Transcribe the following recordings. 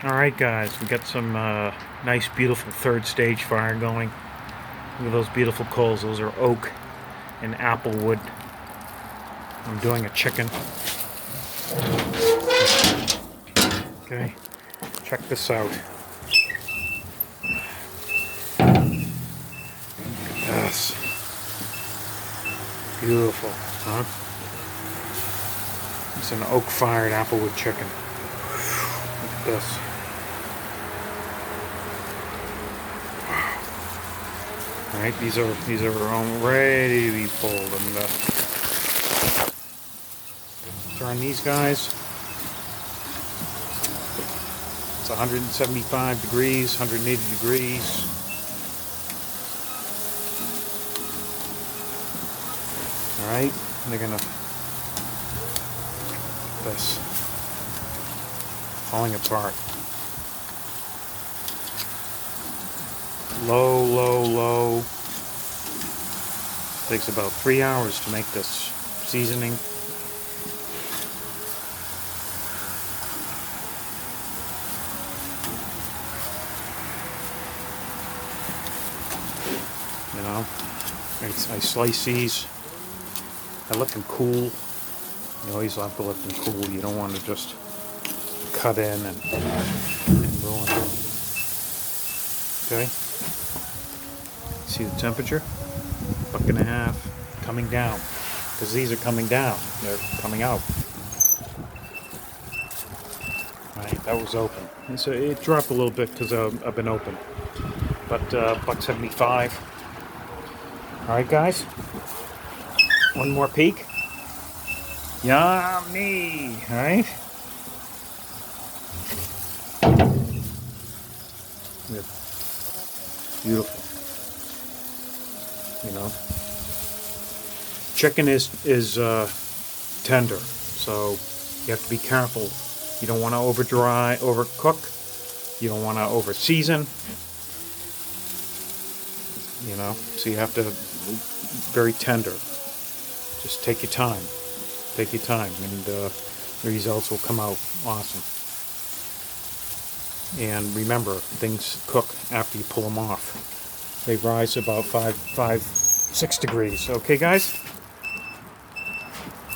Alright guys, we got some nice beautiful third stage fire going. Look at those beautiful coals. Those are oak and apple wood. I'm doing a chicken. Okay, check this out. Yes. Beautiful, huh? It's an oak fired applewood chicken. Look at this. Alright, these are all ready to be pulled, and turn these guys. It's 175 degrees, 180 degrees. Alright, they're gonna this falling apart. Low, low, low. Takes about 3 hours to make this seasoning. You know, I slice these. I let them cool. You always have to let them cool. You don't want to just cut in and ruin it. Okay? See the temperature? $1.50 coming down. Because these are coming down. They're coming out. Right, that was open. And so it dropped a little bit because I've been open. But $1.75. Alright guys. One more peek. Yummy! Alright? Beautiful. You know, chicken is tender, so you have to be careful. You don't want to overcook. You don't want to over season. You know, so you have to very tender. Just take your time. Take your time, and the results will come out awesome. And remember, things cook after you pull them off. They rise about 6 degrees. Okay, guys?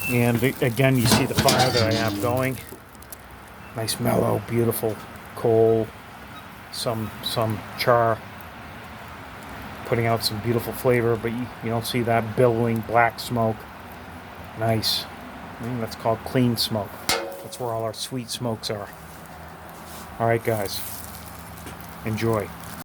And again, you see the fire that I have going. Nice, mellow, beautiful coal. Some char. Putting out some beautiful flavor, but you don't see that billowing black smoke. Nice. That's called clean smoke. That's where all our sweet smokes are. Alright, guys. Enjoy.